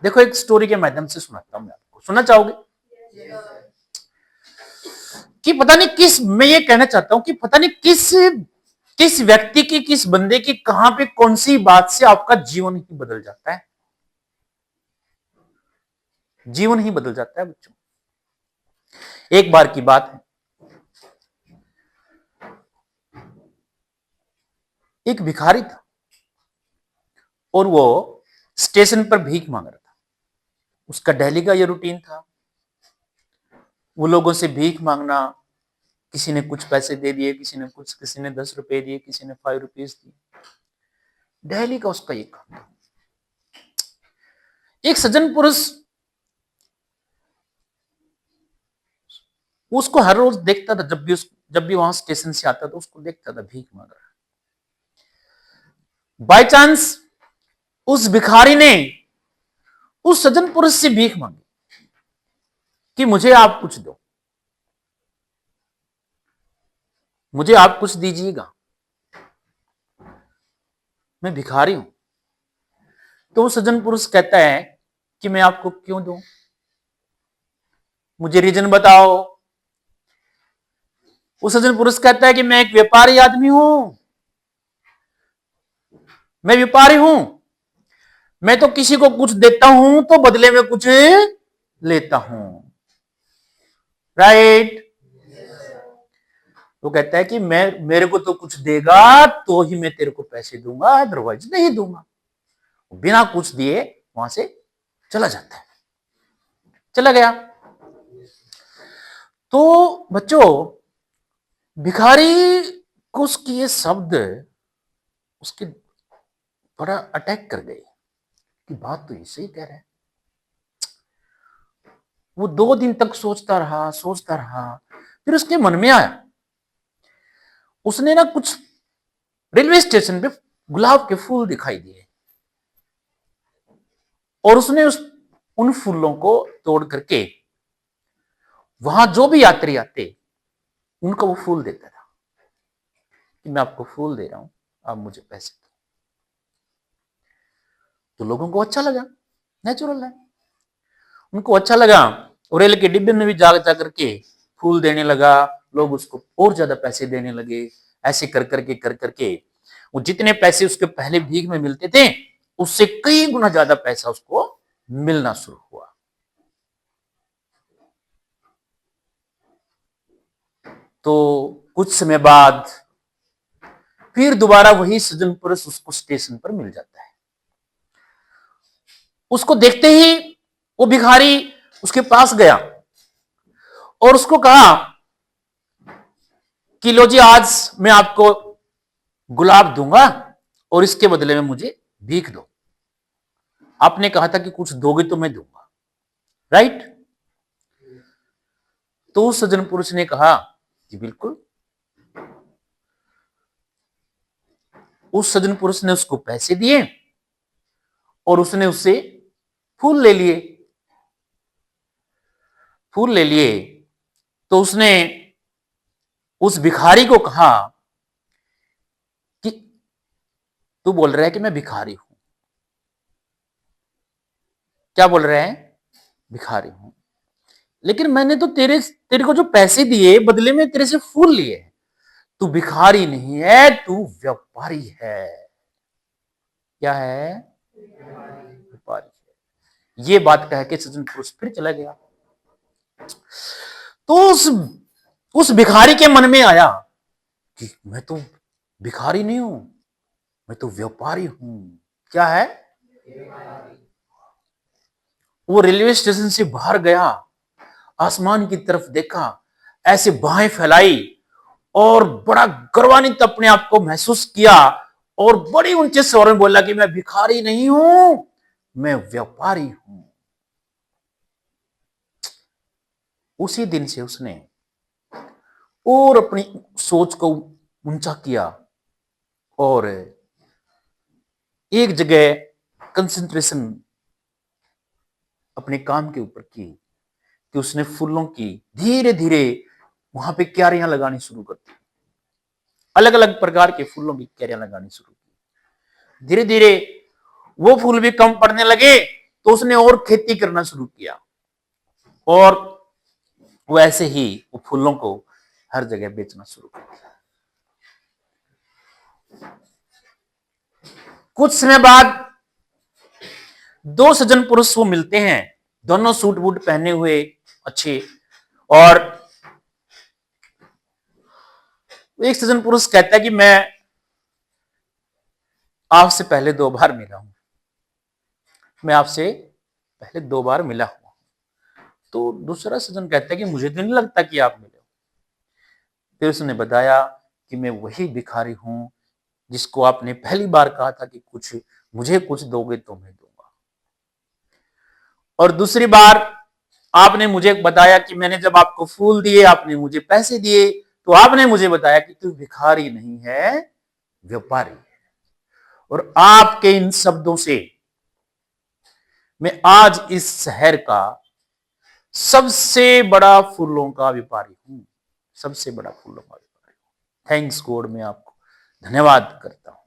देखो एक स्टोरी के माध्यम से सुनाता हूं मैं आपको, सुनना चाहोगे? कि पता नहीं किस, मैं ये कहना चाहता हूं कि पता नहीं किस किस व्यक्ति की, किस बंदे की, कहां पे कौन सी बात से आपका जीवन ही बदल जाता है। जीवन ही बदल जाता है बच्चों। एक बार की बात है, एक भिखारी था और वो स्टेशन पर भीख मांग रहा था। उसका डेली का ये रूटीन था, वो लोगों से भीख मांगना। किसी ने कुछ पैसे दे दिए, किसी ने कुछ, किसी ने 10 रुपए दिए, किसी ने 5 रुपीज दिए। डेली का उसका ये काम था। एक सज्जन पुरुष उसको हर रोज देखता था, जब भी वहां स्टेशन से आता था उसको देखता था भीख मांग रहा। बाय चांस उस भिखारी ने उस सज्जन पुरुष से भीख मांगी कि मुझे आप कुछ दो, मुझे आप कुछ दीजिएगा, मैं भिखारी हूं। तो वो सज्जन पुरुष कहता है कि मैं आपको क्यों दूं, मुझे रीजन बताओ। वो सज्जन पुरुष कहता है कि मैं एक व्यापारी आदमी हूं, मैं व्यापारी हूं, मैं तो किसी को कुछ देता हूं तो बदले में कुछ लेता हूं, राइट। वो कहता है कि मैं, मेरे को तो कुछ देगा तो ही मैं तेरे को पैसे दूंगा, अदरवाइज नहीं दूंगा। बिना कुछ दिए वहां से चला जाता है, चला गया। तो बच्चों, भिखारी को उसकी ये शब्द उसके बड़ा अटैक कर गए कि बात तो ये सही कह रहे हैं। वो 2 दिन तक सोचता रहा, सोचता रहा। फिर उसके मन में आया, उसने ना कुछ रेलवे स्टेशन पे गुलाब के फूल दिखाई दिए और उसने उन फूलों को तोड़ करके वहां जो भी यात्री आते उनको वो फूल देता था कि मैं आपको फूल दे रहा हूं, आप मुझे पैसे दो। तो लोगों को अच्छा लगा, नेचुरल है, उनको अच्छा लगा। और रेल के डिब्बे में भी जा करके फूल देने लगा, लोग उसको और ज्यादा पैसे देने लगे। ऐसे कर करके वो जितने पैसे उसके पहले भीख में मिलते थे उससे कई गुना ज्यादा पैसा उसको मिलना शुरू हुआ। तो कुछ समय बाद फिर दोबारा वही सज्जन पुरुष उसको स्टेशन पर मिल जाता है। उसको देखते ही वो भिखारी उसके पास गया और उसको कहा कि लो जी, आज मैं आपको गुलाब दूंगा और इसके बदले में मुझे भीख दो। आपने कहा था कि कुछ दोगे तो मैं दूंगा, राइट। तो उस सज्जन पुरुष ने कहा कि बिल्कुल। उस सज्जन पुरुष ने उसको पैसे दिए और उसने उससे फूल ले लिए। फूल ले लिए तो उसने उस भिखारी को कहा कि तू बोल रहा है कि मैं भिखारी हूं, क्या बोल रहा है, भिखारी हूं, लेकिन मैंने तो तेरे को जो पैसे दिए बदले में तेरे से फूल लिए। तू भिखारी नहीं है, तू व्यापारी है। क्या है? व्यापारी है। ये बात कह के सज्जन पुरुष फिर चला गया। तो उस भिखारी के मन में आया कि मैं तो भिखारी नहीं हूं, मैं तो व्यापारी हूं। क्या है? वो रेलवे स्टेशन से बाहर गया, आसमान की तरफ देखा, ऐसे बाहें फैलाई और बड़ा गर्वान्वित अपने आप को महसूस किया और बड़ी ऊंचे स्वर में बोला कि मैं भिखारी नहीं हूं, मैं व्यापारी हूं। उसी दिन से उसने और अपनी सोच को ऊंचा किया और एक जगह कंसंट्रेशन अपने काम के ऊपर की कि उसने फूलों की धीरे धीरे वहां पे क्यारियां लगानी शुरू कर दी। अलग अलग प्रकार के फूलों की क्यारियां लगानी शुरू की। धीरे धीरे वो फूल भी कम पड़ने लगे तो उसने और खेती करना शुरू किया और वैसे ही वो फूलों को हर जगह बेचना शुरू कर दिया। कुछ समय बाद दो सज्जन पुरुष वो मिलते हैं, दोनों सूट बूट पहने हुए अच्छे, और एक सज्जन पुरुष कहता है कि मैं आपसे पहले 2 बार मिला हूं, मैं आपसे पहले 2 बार मिला हूं। तो दूसरा सज्जन कहता है कि मुझे तो नहीं लगता कि आप मिले हो। फिर उसने बताया कि मैं वही भिखारी हूं जिसको आपने पहली बार कहा था कि मुझे कुछ दोगे तो मैं दूंगा। और दूसरी बार आपने मुझे बताया कि मैंने जब आपको फूल दिए, आपने मुझे पैसे दिए, तो आपने मुझे बताया कि तू भिखारी नहीं है, व्यापारी है। और आपके इन शब्दों से मैं आज इस शहर का सबसे बड़ा फूलों का व्यापारी हूं, सबसे बड़ा फूलों का व्यापारी हूं। थैंक्स गॉड, मैं आपको धन्यवाद करता हूं।